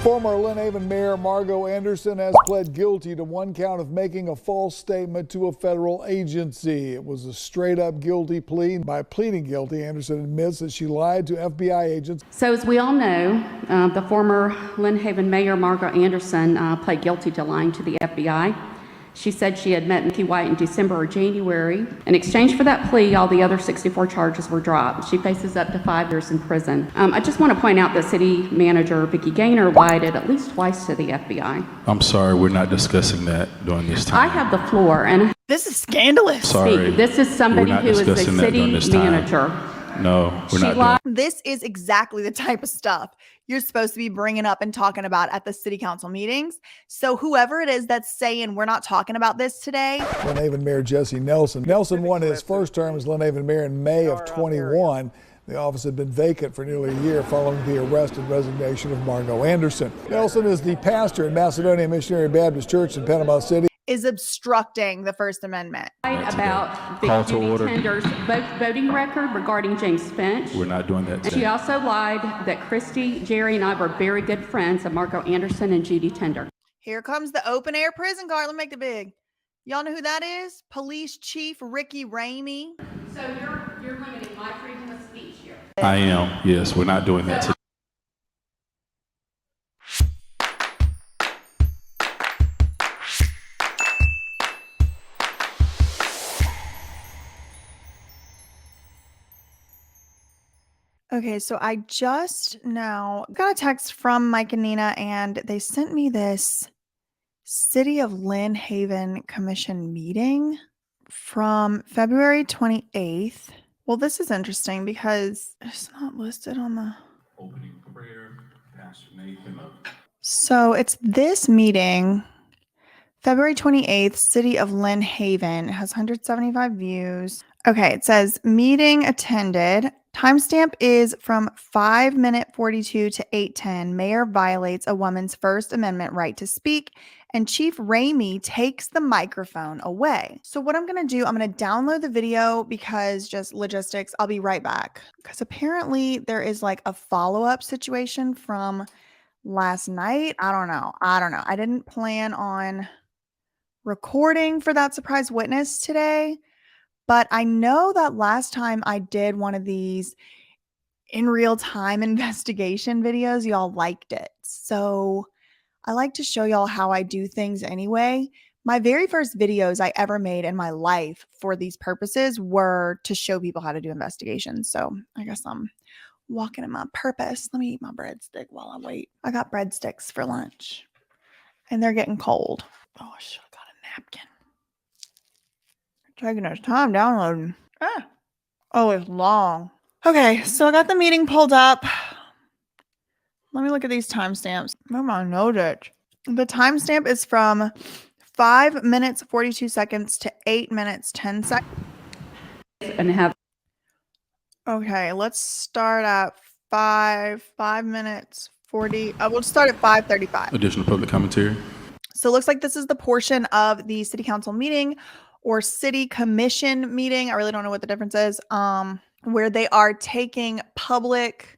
Former Lynn Haven Mayor Margot Anderson has pled guilty to one count of making a false statement to a federal agency. It was a straight-up guilty plea. By pleading guilty, Anderson admits that she lied to FBI agents. So as we all know, the former Lynn Haven Mayor Margot Anderson pled guilty to lying to the FBI. She said she had met Vickie White in December or January. In exchange for that plea, all the other 64 charges were dropped. She faces up to 5 years in prison. I just want to point out that City Manager Vickie Gainer lied at least twice to the FBI. I'm sorry, we're not discussing that during this time. I have the floor, and this is scandalous. Sorry, this is somebody who is the city manager. No, we're not doing. This is exactly the type of stuff you're supposed to be bringing up and talking about at the city council meetings. So whoever it is that's saying we're not talking about this today. Lynn Haven Mayor Jesse Nelson. Nelson won his first term as Lynn Haven Mayor in May of 21. The office had been vacant for nearly a year following the arrest and resignation of Margot Anderson. Nelson is the pastor in Macedonia Missionary Baptist Church in Panama City. Is obstructing the First Amendment. About Vickie Gainer's voting record regarding James Finch. We're not doing that today. She also lied that Christy, Jerry, and I were very good friends of Margot Anderson and Judy Tender. Here comes the open air prison guard. Let me make it big. Y'all know who that is? Police Chief Ricky Ramey. So you're limiting my freedom of speech here. I am. Yes, we're not doing that today. Okay, so I just now got a text from Mike and Nina, and they sent me this City of Lynn Haven Commission meeting from February 28th. Well, this is interesting because it's not listed on the Opening prayer, Pastor Nathan. So it's this meeting, February 28th, City of Lynn Haven. It has 175 views. Okay, it says meeting attended. Timestamp is from 5:42 to 8:10. Mayor violates a woman's First Amendment right to speak, and Chief Ramey takes the microphone away. So what I'm going to do, I'm going to download the video because just logistics. I'll be right back. Because apparently there is like a follow-up situation from last night. I don't know. I didn't plan on recording for That Surprise Witness today. But I know that last time I did one of these in real time investigation videos, y'all liked it. So I like to show y'all how I do things anyway. My very first videos I ever made in my life for these purposes were to show people how to do investigations. So I guess I'm walking in my purpose. Let me eat my breadstick while I wait. I got breadsticks for lunch and they're getting cold. Oh, I should have got a napkin. Taking its time downloading. Oh, it's long. Okay, so I got the meeting pulled up. Let me look at these timestamps. Oh my noted. The timestamp is from 5:42 to 8:10. And have Okay, let's start at 5 minutes 40. We'll start at 5:35. Additional public commentary. So it looks like this is the portion of the city council meeting or city commission meeting. I really don't know what the difference is. Where they are taking public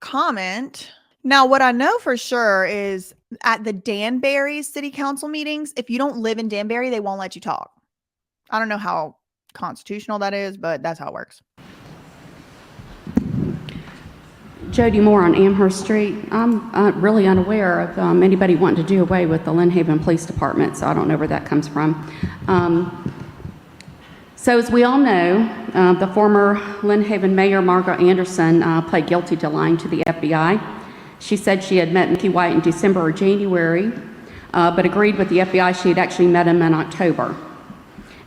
comment. Now, what I know for sure is at the Danbury city council meetings, if you don't live in Danbury, they won't let you talk. I don't know how constitutional that is, but that's how it works. Jody Moore on Amherst Street. I'm really unaware of anybody wanting to do away with the Lynn Haven Police Department, so I don't know where that comes from. So as we all know, the former Lynn Haven Mayor Margot Anderson pled guilty to lying to the FBI. She said she had met Vickie White in December or January, but agreed with the FBI she had actually met him in October.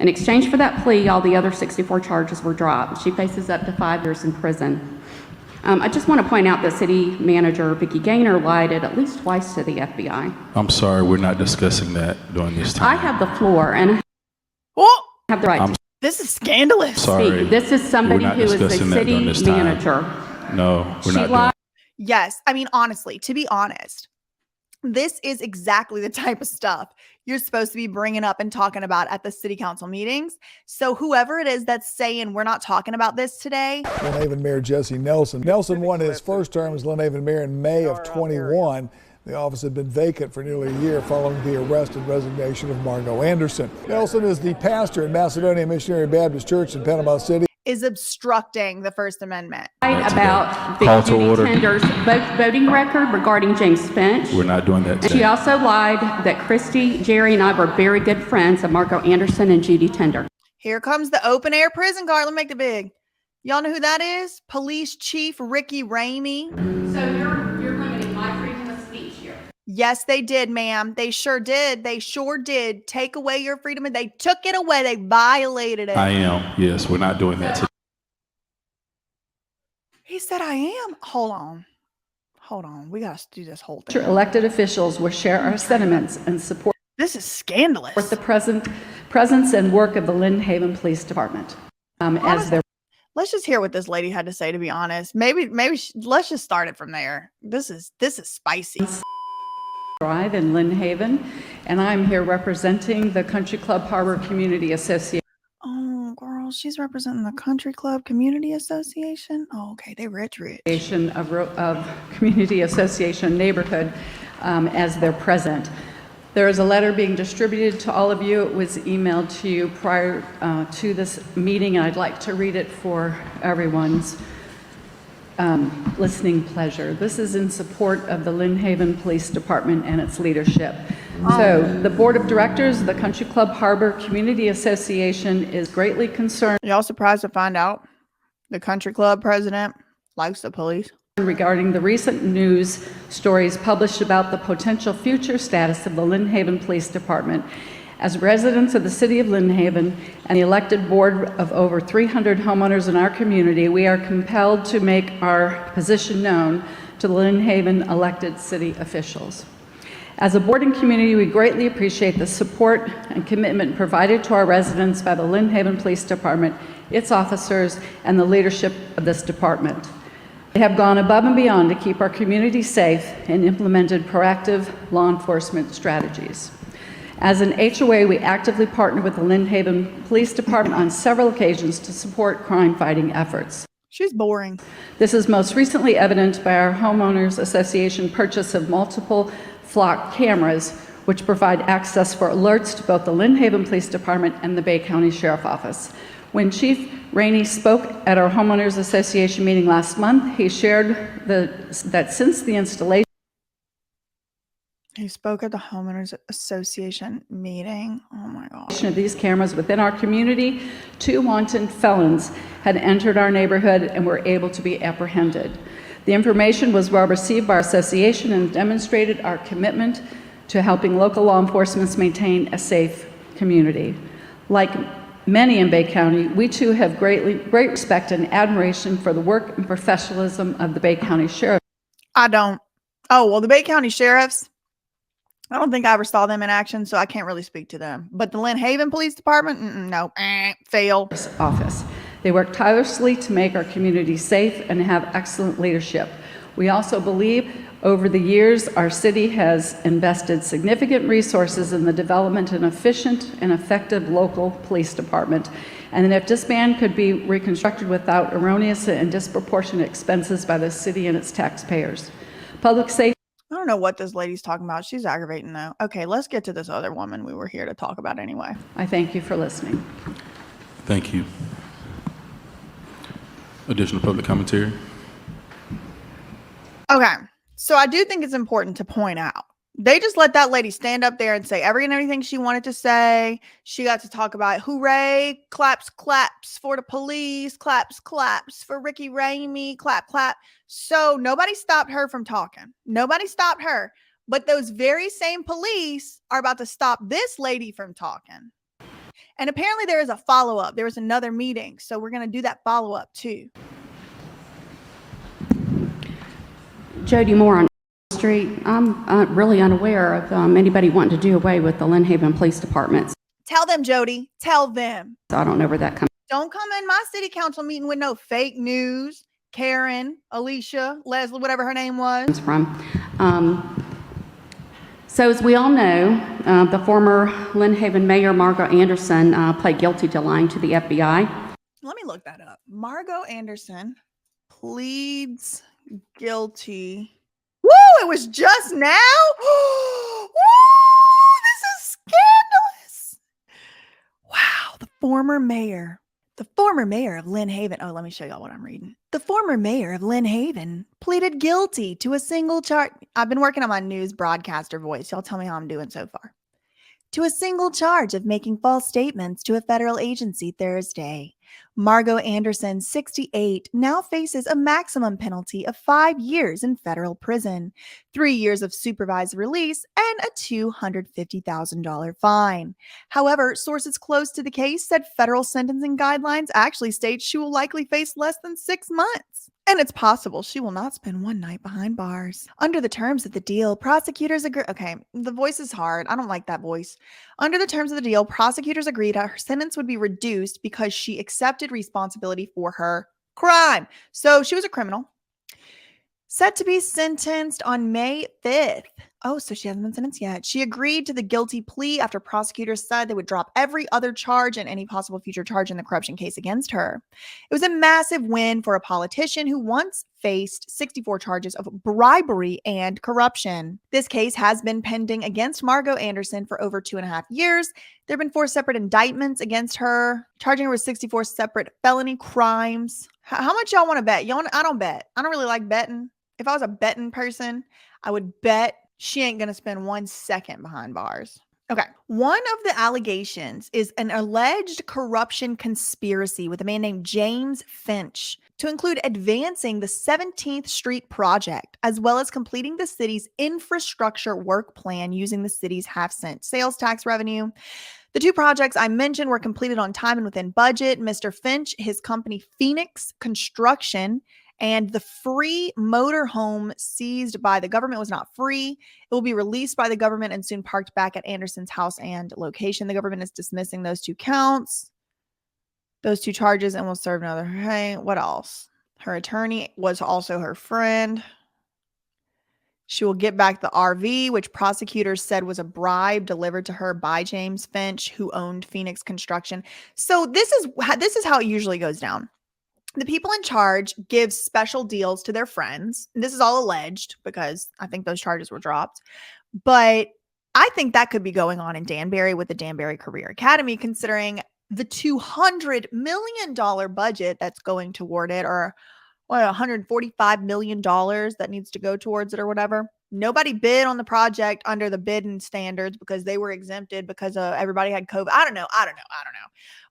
In exchange for that plea, all the other 64 charges were dropped. She faces up to 5 years in prison. I just want to point out that City Manager Vickie Gainer lied at least twice to the FBI. I'm sorry, we're not discussing that during this time. I have the floor and Oh, have the right to this is scandalous. Sorry, This is somebody who is the city manager. No, we're not doing. Yes. I mean, honestly, to be honest, this is exactly the type of stuff you're supposed to be bringing up and talking about at the city council meetings. So whoever it is that's saying we're not talking about this today. Lynn Haven Mayor Jesse Nelson. Nelson won his first term as Lynn Haven Mayor in May of 21. The office had been vacant for nearly a year following the arrest and resignation of Margot Anderson. Nelson is the pastor in Macedonia Missionary Baptist Church in Panama City. Is obstructing the First Amendment. About Call Vickie to order. Tender's voting record regarding James Finch. We're not doing that She today. also lied that Christy, Jerry, and I were very good friends of Margot Anderson and Judy Tender. Here comes the open air prison guard. Let me make it big. Y'all know who that is? Police Chief Vickie Gainer. So you're limiting my freedom of speech here. Yes, they did, ma'am. They sure did. They sure did take away your freedom, and they took it away. They violated it. I am. Yes, we're not doing that today. He said, I am. Hold on. We got to do this whole thing. Elected officials will share our sentiments and support This is scandalous. the presence and work of the Lynn Haven Police Department as their Let's just hear what this lady had to say, to be honest. Maybe let's just start it from there. This is spicy. drive in Lynn Haven, and I'm here representing the Country Club Harbor Community Association Oh, girl, she's representing the Country Club Community Association. Oh, okay, they rich. of Community Association Neighborhood as their president. There is a letter being distributed to all of you. It was emailed to you prior to this meeting, and I'd like to read it for everyone's listening pleasure. This is in support of the Lynn Haven Police Department and its leadership. So the Board of Directors of the Country Club Harbor Community Association is greatly concerned Y'all surprised to find out the Country Club president likes the police? regarding the recent news stories published about the potential future status of the Lynn Haven Police Department. As residents of the city of Lynn Haven and the elected board of over 300 homeowners in our community, we are compelled to make our position known to the Lynn Haven elected city officials. As a board and community, we greatly appreciate the support and commitment provided to our residents by the Lynn Haven Police Department, its officers, and the leadership of this department. They have gone above and beyond to keep our community safe and implemented proactive law enforcement strategies. As an HOA, we actively partner with the Lynn Haven Police Department on several occasions to support crime-fighting efforts. She's boring. This is most recently evident by our Homeowners Association purchase of multiple flock cameras, which provide access for alerts to both the Lynn Haven Police Department and the Bay County Sheriff Office. When Chief Rainey spoke at our Homeowners Association meeting last month, he shared that since the installation He spoke at the Homeowners Association meeting. Oh my gosh. of these cameras within our community, 2 wanton felons had entered our neighborhood and were able to be apprehended. The information was well received by our association and demonstrated our commitment to helping local law enforcement maintain a safe community. Like many in Bay County, we too have great respect and admiration for the work and professionalism of the Bay County Sheriff. I don't. Oh, well, the Bay County Sheriffs, I don't think I ever saw them in action, so I can't really speak to them. But the Lynn Haven Police Department, no, fail. Office. They work tirelessly to make our community safe and have excellent leadership. We also believe over the years our city has invested significant resources in the development of an efficient and effective local police department, and that if this band could be reconstructed without erroneous and disproportionate expenses by the city and its taxpayers. Public safety. I don't know what this lady's talking about. She's aggravating though. Okay, let's get to this other woman we were here to talk about anyway. I thank you for listening. Thank you. Additional public commentary? Okay, so I do think it's important to point out, they just let that lady stand up there and say everything she wanted to say. She got to talk about hooray, claps, claps for the police, claps, claps for Vickie Gainer, clap, clap. So nobody stopped her from talking. Nobody stopped her. But those very same police are about to stop this lady from talking. And apparently there is a follow-up. There was another meeting. So we're going to do that follow-up too. Jody Moore on Street. I'm really unaware of anybody wanting to do away with the Lynn Haven Police Department. Tell them, Jody. Tell them. So I don't know where that comes Don't come in my city council meeting with no fake news. Karen, Alicia, Leslie, whatever her name was. from. So as we all know, the former Lynn Haven Mayor, Margot Anderson, pled guilty to lying to the FBI. Let me look that up. Margot Anderson pleads guilty. Woo! It was just now. Woo, this is scandalous. Wow, the former mayor of Lynn Haven. Oh, let me show y'all what I'm reading. The former mayor of Lynn Haven pleaded guilty to a single charge. I've been working on my news broadcaster voice. Y'all tell me how I'm doing so far. To a single charge of making false statements to a federal agency Thursday. Margot Anderson, 68, now faces a maximum penalty of 5 years in federal prison, 3 years of supervised release, and a $250,000 fine. However, sources close to the case said federal sentencing guidelines actually state she will likely face less than 6 months. And it's possible she will not spend one night behind bars. Under the terms of the deal, prosecutors agree. Okay, the voice is hard. I don't like that voice. Under the terms of the deal, prosecutors agreed her sentence would be reduced because she accepted responsibility for her crime. So she was a criminal. Set to be sentenced on May 5th. Oh, so she hasn't been sentenced yet. She agreed to the guilty plea after prosecutors said they would drop every other charge and any possible future charge in the corruption case against her. It was a massive win for a politician who once faced 64 charges of bribery and corruption. This case has been pending against Margot Anderson for over 2.5 years. There have been 4 separate indictments against her, charging her with 64 separate felony crimes. How much y'all want to bet? I don't bet. I don't really like betting. If I was a betting person, I would bet she ain't going to spend 1 second behind bars. Okay. One of the allegations is an alleged corruption conspiracy with a man named James Finch to include advancing the 17th Street project, as well as completing the city's infrastructure work plan using the city's half-cent sales tax revenue. The 2 projects I mentioned were completed on time and within budget. Mr. Finch, his company Phoenix Construction, and the free motorhome seized by the government was not free. It will be released by the government and soon parked back at Anderson's house and location. The government is dismissing those 2 counts, those 2 charges, and will serve another. Hey, what else? Her attorney was also her friend. She will get back the RV, which prosecutors said was a bribe delivered to her by James Finch, who owned Phoenix Construction. So this is how it usually goes down. The people in charge give special deals to their friends. And this is all alleged because I think those charges were dropped. But I think that could be going on in Danbury with the Danbury Career Academy, considering the $200 million budget that's going toward it, or $145 million that needs to go towards it or whatever. Nobody bid on the project under the bidding standards because they were exempted because everybody had COVID. I don't know.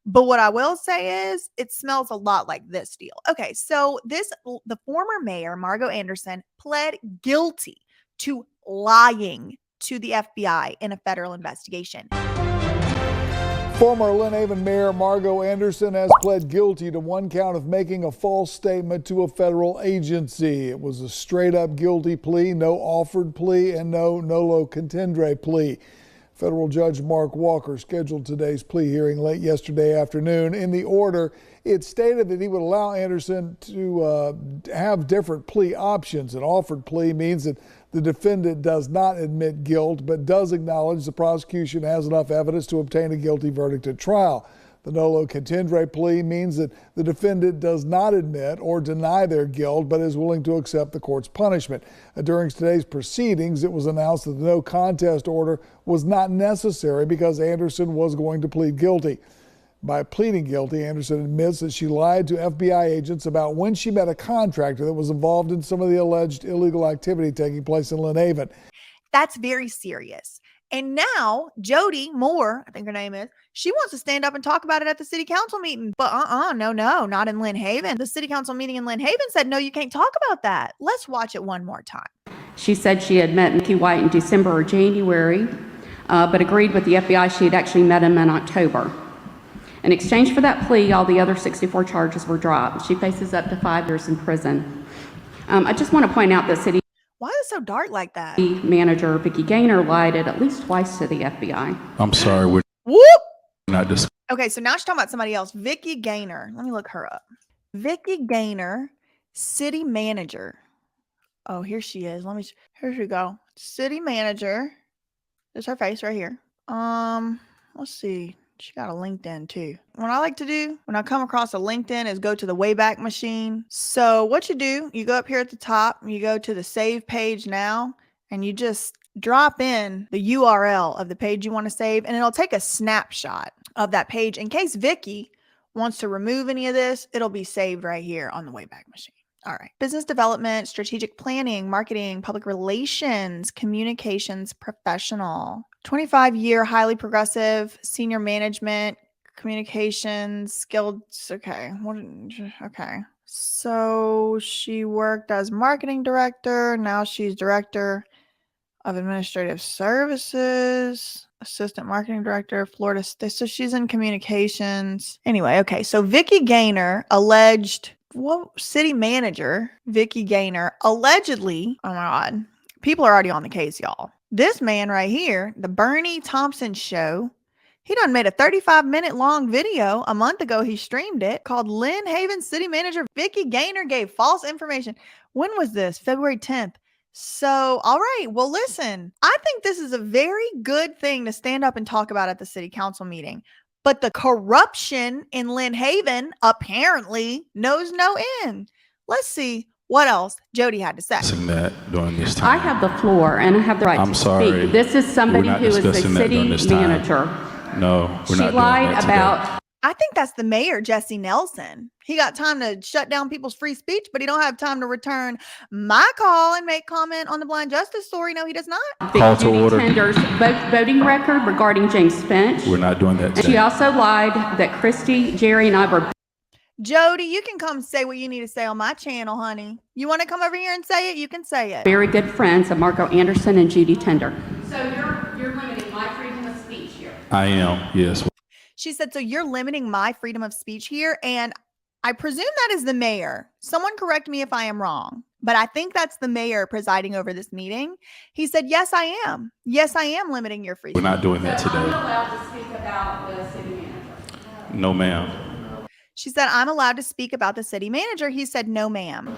But what I will say is it smells a lot like this deal. Okay, so the former mayor, Margot Anderson, pled guilty to lying to the FBI in a federal investigation. Former Lynn Haven Mayor Margot Anderson has pled guilty to 1 count of making a false statement to a federal agency. It was a straight-up guilty plea, no offered plea, and no nolo contendere plea. Federal Judge Mark Walker scheduled today's plea hearing late yesterday afternoon. In the order, it stated that he would allow Anderson to have different plea options. An offered plea means that the defendant does not admit guilt, but does acknowledge the prosecution has enough evidence to obtain a guilty verdict at trial. The nolo contendere plea means that the defendant does not admit or deny their guilt, but is willing to accept the court's punishment. During today's proceedings, it was announced that the no contest order was not necessary because Anderson was going to plead guilty. By pleading guilty, Anderson admits that she lied to FBI agents about when she met a contractor that was involved in some of the alleged illegal activity taking place in Lynn Haven. That's very serious. And now Jody Moore, I think her name is, she wants to stand up and talk about it at the city council meeting. But no, not in Lynn Haven. The city council meeting in Lynn Haven said, no, you can't talk about that. Let's watch it one more time. She said she had met Vickie White in December or January, but agreed with the FBI she had actually met him in October. In exchange for that plea, all the other 64 charges were dropped. She faces up to 5 years in prison. I just want to point out that city Why is it so dark like that? Manager Vickie Gainer lied at least twice to the FBI. I'm sorry, we're Whoop! not discussing. Okay, so now she's talking about somebody else. Vickie Gainer. Let me look her up. Vickie Gainer, city manager. Oh, here she is. Here she go. City manager. There's her face right here. Let's see. She got a LinkedIn too. What I like to do when I come across a LinkedIn is go to the Wayback Machine. So what you do, you go up here at the top, you go to the save page now, and you just drop in the URL of the page you want to save, and it'll take a snapshot of that page. In case Vickie wants to remove any of this, it'll be saved right here on the Wayback Machine. All right. Business development, strategic planning, marketing, public relations, communications professional. 25-year highly progressive senior management, communications, skilled. Okay. Okay. So she worked as marketing director. Now she's director of administrative services, assistant marketing director, Florida State. So she's in communications. Anyway, okay. So Vickie Gainer alleged, city manager Vickie Gainer allegedly, oh my God, people are already on the case, y'all. This man right here, the Bernie Thompson Show, he done made a 35-minute long video a month ago. He streamed it called Lynn Haven City Manager Vickie Gainer gave false information. When was this? February 10th. So, all right. Well, listen, I think this is a very good thing to stand up and talk about at the city council meeting. But the corruption in Lynn Haven apparently knows no end. Let's see what else Jody had to say. That during this time. I have the floor and I have the right I'm to sorry. speak. This is somebody We're not who is the discussing that during city this time. manager. No, we're She not lied doing that today. about. I think that's the mayor, Jesse Nelson. He got time to shut down people's free speech, but he don't have time to return my call and make comment on the blind justice story. No, he does not. Call to order. Tender's voting record regarding James Finch. We're not doing that today. She also lied that Christy, Jerry, and I were. Jody, you can come say what you need to say on my channel, honey. You want to come over here and say it? You can say it. Very good friends of Marco Anderson and Judy Tender. So you're limiting my freedom of speech here. I am, yes. She said, so you're limiting my freedom of speech here. And I presume that is the mayor. Someone correct me if I am wrong, but I think that's the mayor presiding over this meeting. He said, yes, I am. Yes, I am limiting your freedom. We're not doing that today. I'm allowed to speak about the city manager. No, ma'am. She said, I'm allowed to speak about the city manager. He said, no, ma'am.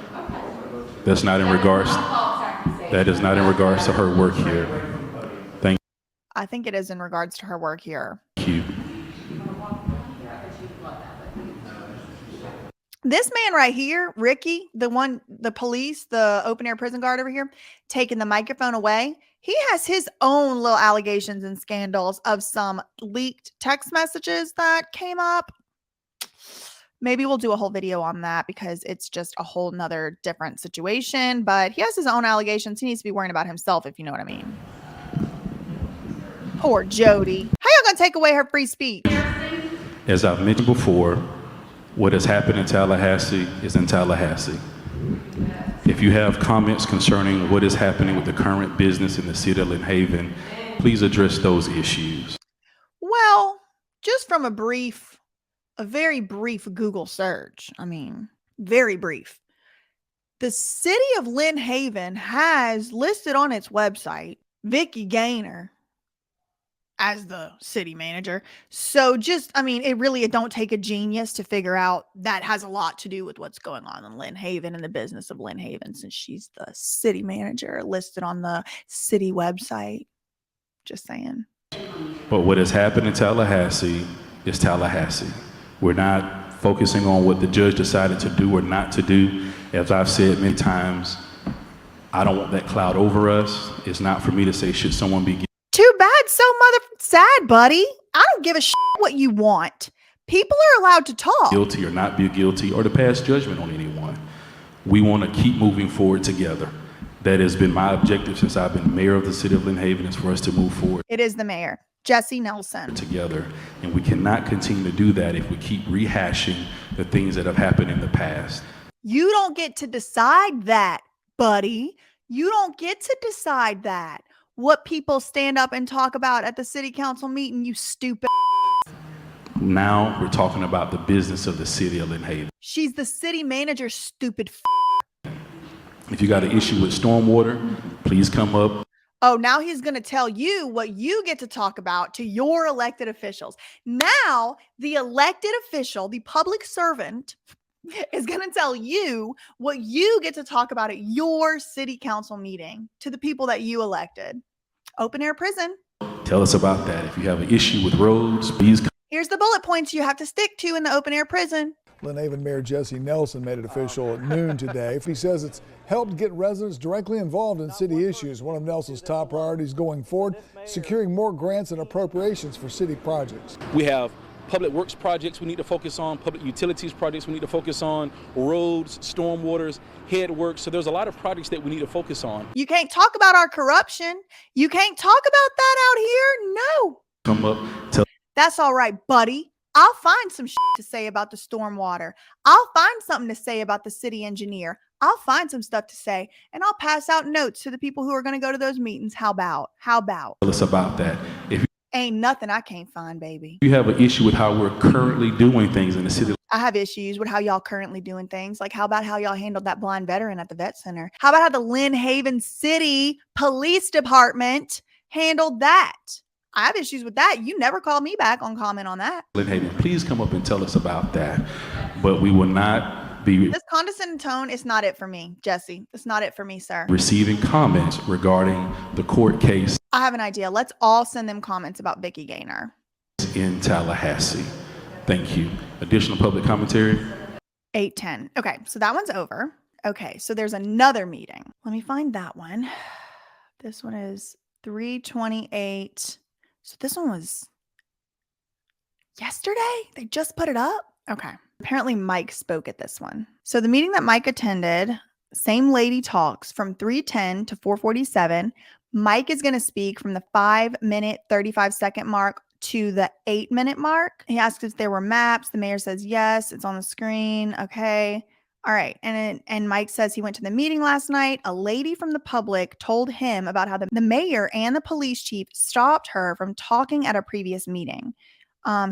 That's not in regards. That is not in regards to her work here. Thank I think it is in regards to her work here. you. This man right here, Ricky, the police, the open air prison guard over here, taking the microphone away. He has his own little allegations and scandals of some leaked text messages that came up. Maybe we'll do a whole video on that because it's just a whole nother different situation. But he has his own allegations. He needs to be worrying about himself, if you know what I mean. Poor Jody. How y'all gonna take away her free speech? As I've mentioned before, what has happened in Tallahassee is in Tallahassee. If you have comments concerning what is happening with the current business in the city of Lynn Haven, please address those issues. Well, just from a very brief Google search. I mean, very brief. The city of Lynn Haven has listed on its website Vickie Gainer as the city manager. So it don't take a genius to figure out that has a lot to do with what's going on in Lynn Haven and the business of Lynn Haven, since she's the city manager listed on the city website. Just saying. But what has happened in Tallahassee is Tallahassee. We're not focusing on what the judge decided to do or not to do. As I've said many times, I don't want that cloud over us. It's not for me to say, should someone be Too bad, so sad, buddy. I don't give a shit what you want. People are allowed to talk. guilty or not be guilty or to pass judgment on anyone. We want to keep moving forward together. That has been my objective since I've been mayor of the city of Lynn Haven, is for us to move forward. It is the mayor, Jesse Nelson. Together. And we cannot continue to do that if we keep rehashing the things that have happened in the past. You don't get to decide that, buddy. You don't get to decide that. What people stand up and talk about at the city council meeting, you stupid. Now we're talking about the business of the city of Lynn Haven. She's the city manager, stupid. If you got an issue with stormwater, please come up. Oh, now he's going to tell you what you get to talk about to your elected officials. Now the elected official, the public servant, is going to tell you what you get to talk about at your city council meeting to the people that you elected. Open air prison. Tell us about that. If you have an issue with roads, please come. Here's the bullet points you have to stick to in the open air prison. Lynn Haven Mayor Jesse Nelson made it official at noon today. He says it's helped get residents directly involved in city issues. One of Nelson's top priorities going forward, securing more grants and appropriations for city projects. We have public works projects we need to focus on, public utilities projects we need to focus on, roads, stormwaters, headworks. So there's a lot of projects that we need to focus on. You can't talk about our corruption. You can't talk about that out here. No. Come up, tell. That's all right, buddy. I'll find some shit to say about the stormwater. I'll find something to say about the city engineer. I'll find some stuff to say, and I'll pass out notes to the people who are going to go to those meetings. How about? Tell us about that. If Ain't nothing I can't find, baby. you have an issue with how we're currently doing things in the city, I have issues with how y'all currently doing things. Like, how about how y'all handled that blind veteran at the vet center? How about how the Lynn Haven City Police Department handled that? I have issues with that. You never called me back on comment on that. Lynn Haven, please come up and tell us about that. But we will not be This condescending tone is not it for me, Jesse. It's not it for me, sir. receiving comments regarding the court case I have an idea. Let's all send them comments about Vickie Gainer. in Tallahassee. Thank you. Additional public commentary? 8:10. Okay, so that one's over. Okay, so there's another meeting. Let me find that one. This one is 3:28. So this one was yesterday? They just put it up? Okay. Apparently Mike spoke at this one. So the meeting that Mike attended, same lady talks from 3:10 to 4:47. Mike is going to speak from the 5-minute, 35-second mark to the 8-minute mark. He asks if there were maps. The mayor says yes, it's on the screen. Okay. All right. And Mike says he went to the meeting last night. A lady from the public told him about how the mayor and the police chief stopped her from talking at a previous meeting.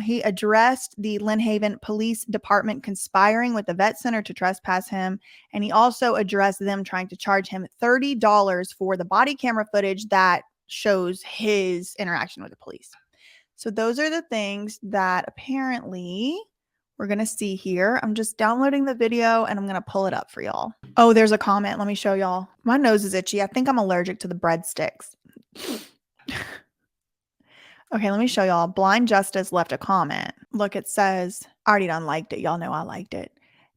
He addressed the Lynn Haven Police Department conspiring with the vet center to trespass him. And he also addressed them trying to charge him $30 for the body camera footage that shows his interaction with the police. So those are the things that apparently we're going to see here. I'm just downloading the video and I'm going to pull it up for y'all. Oh, there's a comment. Let me show y'all. My nose is itchy. I think I'm allergic to the breadsticks. Okay, let me show y'all. Blind Justice left a comment. Look, it says, I already done liked it. Y'all know I liked it.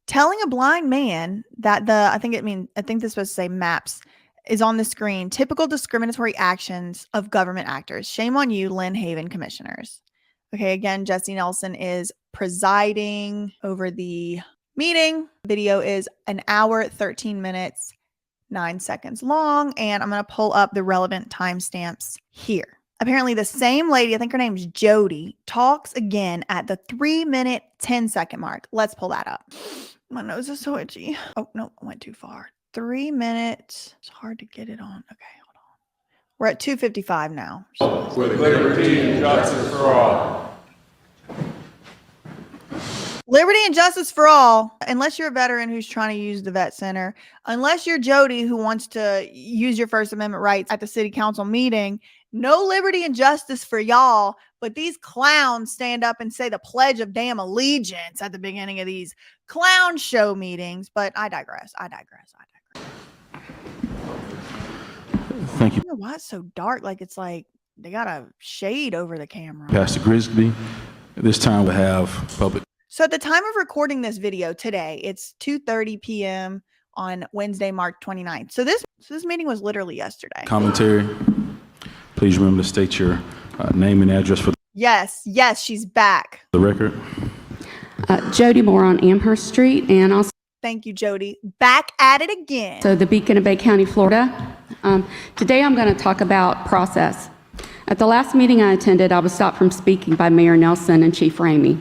Telling a blind man that I think this was supposed to say maps is on the screen. Typical discriminatory actions of government actors. Shame on you, Lynn Haven commissioners. Okay, again, Jesse Nelson is presiding over the meeting. Video is 1 hour, 13 minutes, 9 seconds long. And I'm going to pull up the relevant timestamps here. Apparently the same lady, I think her name's Jody, talks again at the 3-minute, 10-second mark. Let's pull that up. My nose is so itchy. Oh, no, I went too far. 3 minutes. It's hard to get it on. Okay, hold on. We're at 2:55 now. With liberty and justice for all. Liberty and justice for all. Unless you're a veteran who's trying to use the vet center, unless you're Jody who wants to use your First Amendment rights at the city council meeting, no liberty and justice for y'all. But these clowns stand up and say the Pledge of Damn Allegiance at the beginning of these clown show meetings. But I digress. Thank you, I don't know why it's so dark. Like it's like they got a shade over the camera. Pastor Grisby. This time we'll have public. So at the time of recording this video today, it's 2:30 p.m. on Wednesday, March 29th. So this meeting was literally yesterday. Commentary. Please remember to state your name and address for Yes, she's back. the record. Jody Moore on Amherst Street, and also Thank you, Jody. Back at it again. the Beacon of Bay County, Florida. Today I'm going to talk about process. At the last meeting I attended, I was stopped from speaking by Mayor Nelson and Chief Ramey.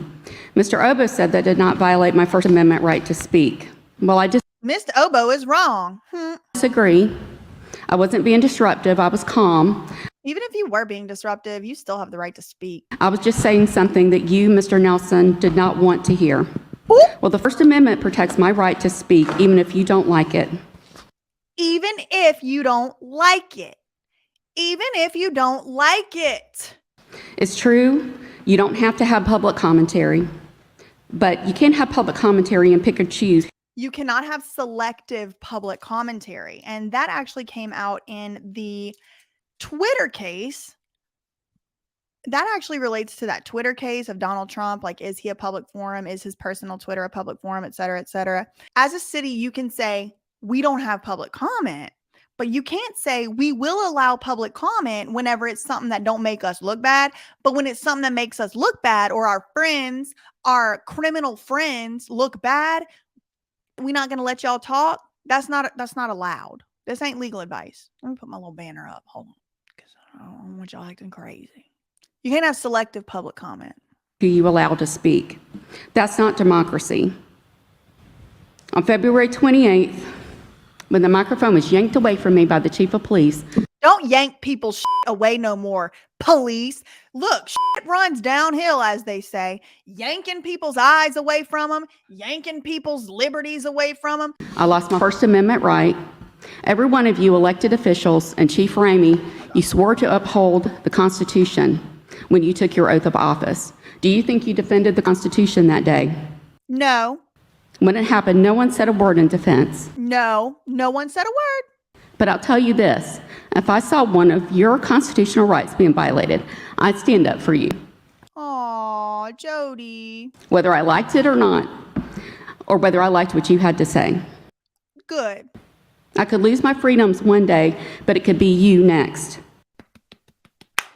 Mr. Obo said that did not violate my First Amendment right to speak. Well, I Mr. Obo is wrong. disagree. I wasn't being disruptive. I was calm. Even if you were being disruptive, you still have the right to speak. I was just saying something that you, Mr. Nelson, did not want to hear. Ooh. Well, the First Amendment protects my right to speak, even if you don't like it. Even if you don't like it. Even if you don't like it. It's true, you don't have to have public commentary, but you can have public commentary and pick and choose. You cannot have selective public commentary. And that actually came out in the Twitter case that actually relates to that Twitter case of Donald Trump. Like, is he a public forum? Is his personal Twitter a public forum, et cetera, et cetera? As a city, you can say, we don't have public comment, but you can't say we will allow public comment whenever it's something that don't make us look bad. But when it's something that makes us look bad, or our friends, our criminal friends look bad, we're not going to let y'all talk. That's not allowed. This ain't legal advice. Let me put my little banner up. Hold on, because I don't want y'all acting crazy. You can't have selective public comment. Do you allow to speak? That's not democracy. On February 28th, when the microphone was yanked away from me by the chief of police. Don't yank people's shit away no more, police. Look, shit runs downhill, as they say. Yanking people's eyes away from them, yanking people's liberties away from them. I lost my First Amendment right. Every one of you elected officials and Chief Ramey, you swore to uphold the Constitution when you took your oath of office. Do you think you defended the Constitution that day? No. When it happened, no one said a word in defense. No one said a word. But I'll tell you this, if I saw one of your constitutional rights being violated, I'd stand up for you. Aw, Jody. Whether I liked it or not, or whether I liked what you had to say. Good. I could lose my freedoms one day, but it could be you next.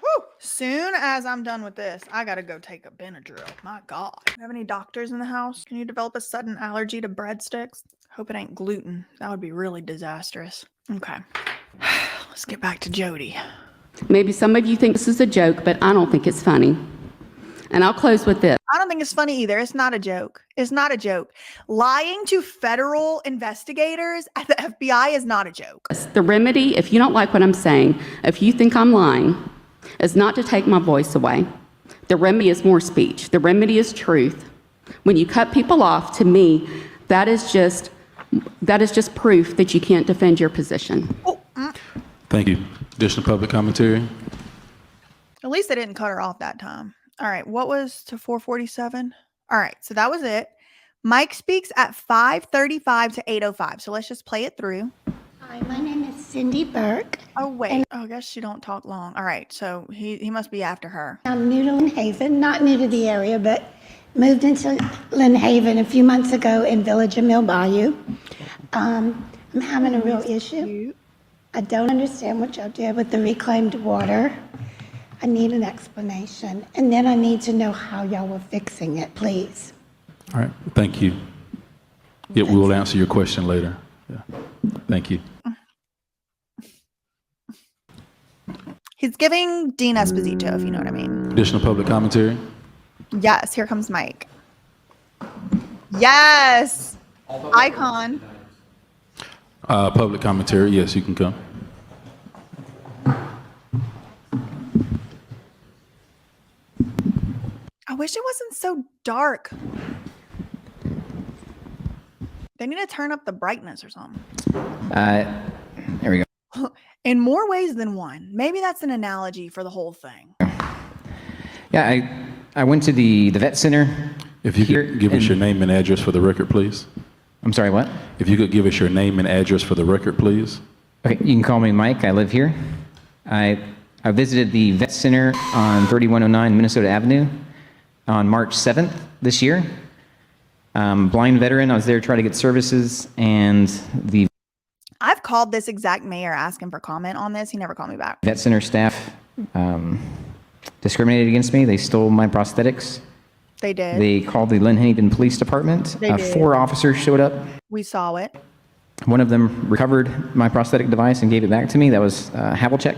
Whew. Soon as I'm done with this, I gotta go take a Benadryl. My God. You have any doctors in the house? Can you develop a sudden allergy to breadsticks? Hope it ain't gluten. That would be really disastrous. Okay. Let's get back to Jody. Maybe some of you think this is a joke, but I don't think it's funny. And I'll close with this. I don't think it's funny either. It's not a joke. It's not a joke. Lying to federal investigators at the FBI is not a joke. The remedy, if you don't like what I'm saying, if you think I'm lying, is not to take my voice away. The remedy is more speech. The remedy is truth. When you cut people off, to me, that is just proof that you can't defend your position. Thank you. Additional public commentary? At least they didn't cut her off that time. All right, what was to 447? All right, so that was it. Mike speaks at 5:35 to 8:05. So let's just play it through. Hi, my name is Cindy Burke. Oh, wait. Oh, I guess she don't talk long. All right, so he must be after her. I'm new to Lynn Haven, not new to the area, but moved into Lynn Haven a few months ago in Village of Mill Bayou. I'm having a real issue. I don't understand what y'all did with the reclaimed water. I need an explanation. And then I need to know how y'all were fixing it, please. All right, thank you. Yeah, we will answer your question later. Yeah. Thank you. He's giving Dean Esposito, if you know what I mean. Additional public commentary? Yes, here comes Mike. Yes! Icon. Public commentary, yes, you can come. I wish it wasn't so dark. They need to turn up the brightness or something. There we go. In more ways than one. Maybe that's an analogy for the whole thing. Yeah, I went to the vet center. If you could give us your name and address for the record, please. I'm sorry, what? If you could give us your name and address for the record, please. Okay, you can call me Mike. I live here. I visited the vet center on 3109 Minnesota Avenue on March 7th this year. Blind veteran. I was there trying to get services, and the I've called this exact mayor asking for comment on this. He never called me back. vet center staff discriminated against me. They stole my prosthetics. They did. They called the Lynn Haven Police Department. They did. 4 officers showed up. We saw it. One of them recovered my prosthetic device and gave it back to me. That was Havlicek.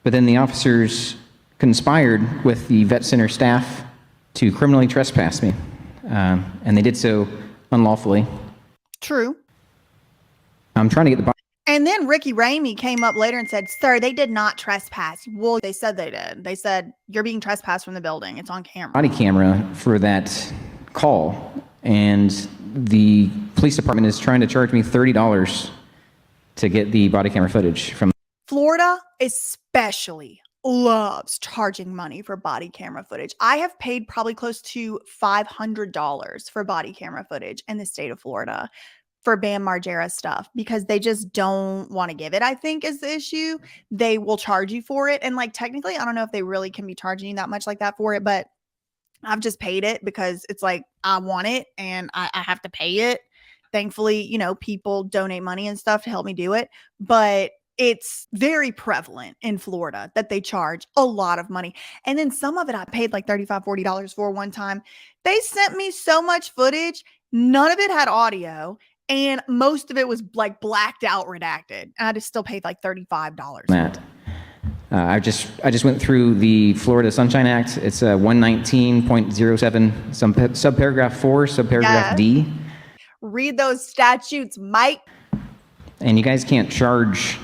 But then the officers conspired with the vet center staff to criminally trespass me. And they did so unlawfully. True. I'm trying to get the And then Vickie Ramey came up later and said, "Sir, they did not trespass." Well, they said they did. They said, "You're being trespassed from the building. It's on camera." body camera for that call. And the police department is trying to charge me $30 to get the body camera footage from. Florida especially loves charging money for body camera footage. I have paid probably close to $500 for body camera footage in the state of Florida. for Bam Margera stuff because they just don't want to give it, I think is the issue. They will charge you for it. And like, technically, I don't know if they really can be charging you that much like that for it, but I've just paid it because it's like, I want it and I have to pay it. Thankfully, you know, people donate money and stuff to help me do it, but it's very prevalent in Florida that they charge a lot of money. And then some of it I paid like $35, $40 for one time. They sent me so much footage. None of it had audio. And most of it was like blacked out, redacted. And I just still paid like $35. Matt, I just went through the Florida Sunshine Act. It's 119.07, subparagraph 4, subparagraph D. Read those statutes, Mike. And you guys can't charge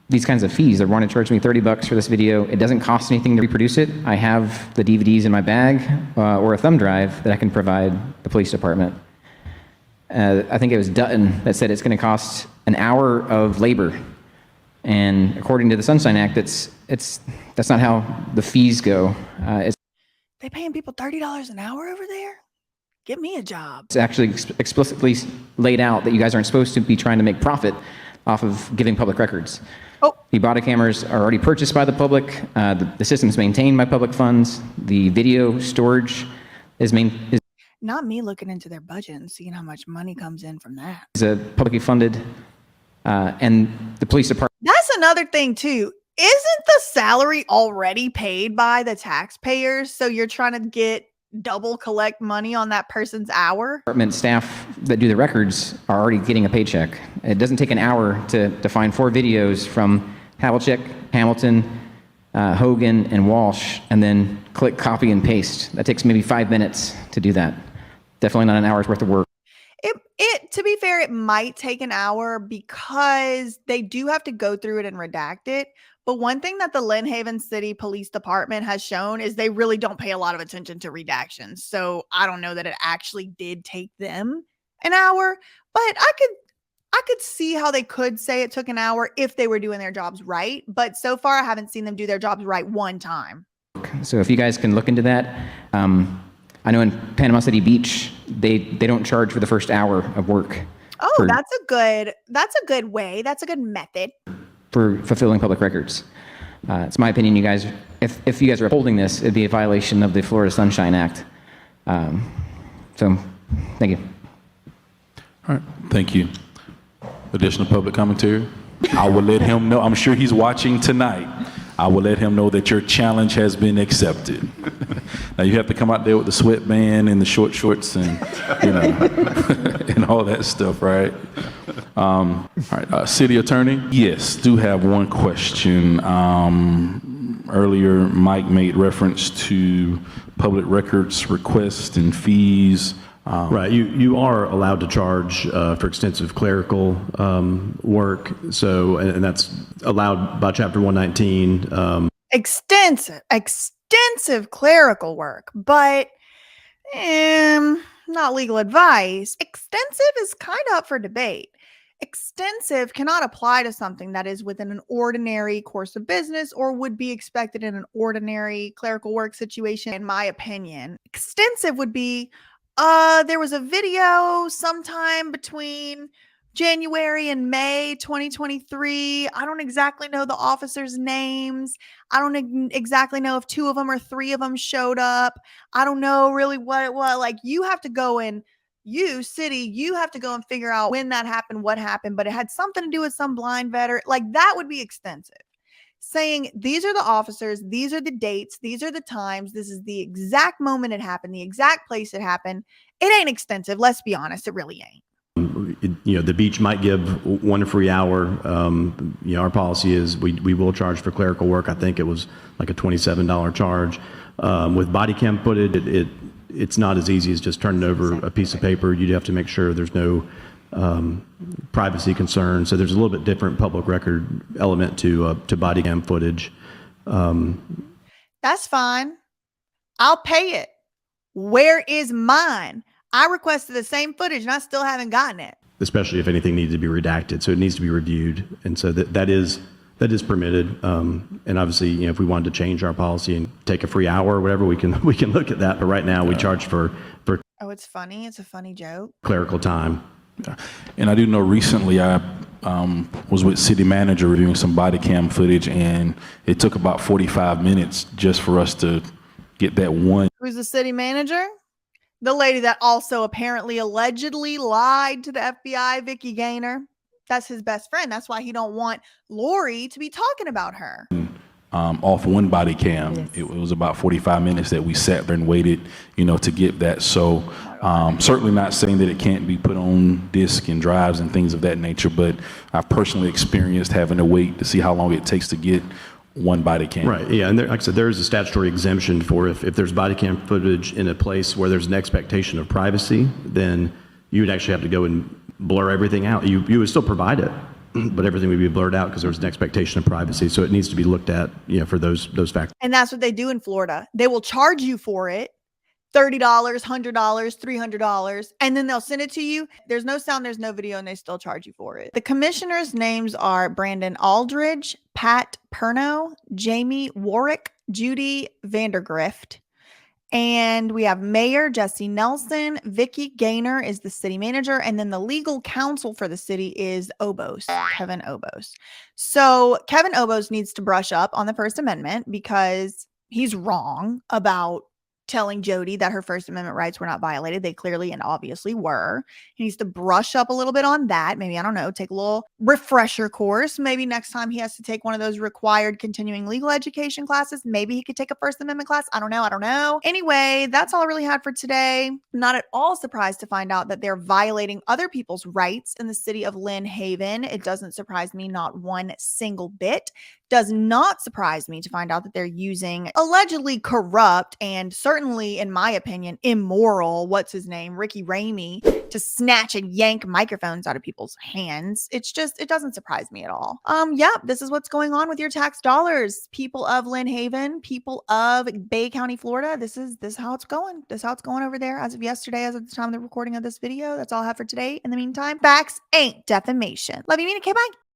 these kinds of fees. They want to charge me $30 for this video. It doesn't cost anything to reproduce it. I have the DVDs in my bag or a thumb drive that I can provide the police department. I think it was Dutton that said it's going to cost an hour of labor. And according to the Sunshine Act, that's not how the fees go. They paying people $30 an hour over there? Get me a job. It's actually explicitly laid out that you guys aren't supposed to be trying to make profit off of giving public records. Oh. The body cameras are already purchased by the public. The system's maintained by public funds. The video storage is Not me looking into their budget and seeing how much money comes in from that. Publicly funded, and the police department. That's another thing too. Isn't the salary already paid by the taxpayers? So you're trying to get double collect money on that person's hour? Department staff that do the records are already getting a paycheck. It doesn't take an hour to find 4 videos from Havlicek, Hamilton, Hogan, and Walsh, and then click copy and paste. That takes maybe 5 minutes to do that. Definitely not an hour's worth of work. It to be fair, it might take an hour because they do have to go through it and redact it. But one thing that the Lynn Haven City Police Department has shown is they really don't pay a lot of attention to redactions. So I don't know that it actually did take them an hour, but I could see how they could say it took an hour if they were doing their jobs right. But so far, I haven't seen them do their jobs right one time. So if you guys can look into that, I know in Panama City Beach, they don't charge for the first hour of work. Oh, that's a good way. That's a good method for fulfilling public records. It's my opinion, you guys, if you guys are upholding this, it'd be a violation of the Florida Sunshine Act. So, thank you. All right, thank you. Additional public commentary? I will let him know, I'm sure he's watching tonight. I will let him know that your challenge has been accepted. Now you have to come out there with the sweatband and the short shorts and, you know, and all that stuff, right? All right, City Attorney? Yes, do have one question. Earlier, Mike made reference to public records requests and fees. Right, you are allowed to charge for extensive clerical work, so and that's allowed by Chapter 119. Extensive clerical work, but not legal advice. Extensive is kind of up for debate. Extensive cannot apply to something that is within an ordinary course of business or would be expected in an ordinary clerical work situation, in my opinion. Extensive would be there was a video sometime between January and May 2023. I don't exactly know the officers' names. I don't exactly know if 2 of them or 3 of them showed up. I don't know really what it was. Like, you have to go and you have to go and figure out when that happened, what happened, but it had something to do with some blind veteran. Like, that would be extensive. Saying these are the officers, these are the dates, these are the times, this is the exact moment it happened, the exact place it happened. It ain't extensive. Let's be honest. It really ain't. The beach might give 1 free hour. Our policy is we will charge for clerical work. I think it was like a $27 charge. With body cam footage, it's not as easy as just turning over a piece of paper. You'd have to make sure there's no privacy concerns. So there's a little bit different public record element to body cam footage. That's fine. I'll pay it. Where is mine? I requested the same footage and I still haven't gotten it. Especially if anything needs to be redacted. So it needs to be reviewed. And so that is permitted. And obviously, if we wanted to change our policy and take a free hour or whatever, we can look at that. But right now we charge for Oh, it's funny. It's a funny joke. Clerical time. And I do know recently I was with City Manager reviewing some body cam footage, and it took about 45 minutes just for us to get that one. Who's the city manager? The lady that also apparently allegedly lied to the FBI, Vickie Gainer. That's his best friend. That's why he don't want Lori to be talking about her. Off one body cam. Yes. It was about 45 minutes that we sat there and waited, to get that. So certainly not saying that it can't be put on disc and drives and things of that nature, but I personally experienced having to wait to see how long it takes to get one body cam. Right, yeah, and like I said, there is a statutory exemption for if there's body cam footage in a place where there's an expectation of privacy, then you would actually have to go and blur everything out. You would still provide it, but everything would be blurred out because there's an expectation of privacy. So it needs to be looked at, for those factors. And that's what they do in Florida. They will charge you for it. $30, $100, $300, and then they'll send it to you. There's no sound, there's no video, and they still charge you for it. The commissioners' names are Brandon Aldridge, Pat Perno, Jamie Warwick, Judy Vandergrift. And we have Mayor Jesse Nelson. Vickie Gainer is the city manager. And then the legal counsel for the city is Obos, Kevin Obos. So Kevin Obos needs to brush up on the First Amendment because he's wrong about telling Jody that her First Amendment rights were not violated. They clearly and obviously were. He needs to brush up a little bit on that. Maybe, I don't know, take a little refresher course. Maybe next time he has to take one of those required continuing legal education classes, maybe he could take a First Amendment class. I don't know. Anyway, that's all I really had for today. Not at all surprised to find out that they're violating other people's rights in the city of Lynn Haven. It doesn't surprise me, not one single bit. Does not surprise me to find out that they're using allegedly corrupt and certainly, in my opinion, immoral, Ricky Ramey, to snatch and yank microphones out of people's hands. It doesn't surprise me at all. Yeah, this is what's going on with your tax dollars. People of Lynn Haven, people of Bay County, Florida. This is how it's going. This is how it's going over there as of yesterday, as of the time of the recording of this video. That's all I have for today. In the meantime, facts ain't defamation. Love you, Mina. Okay, bye.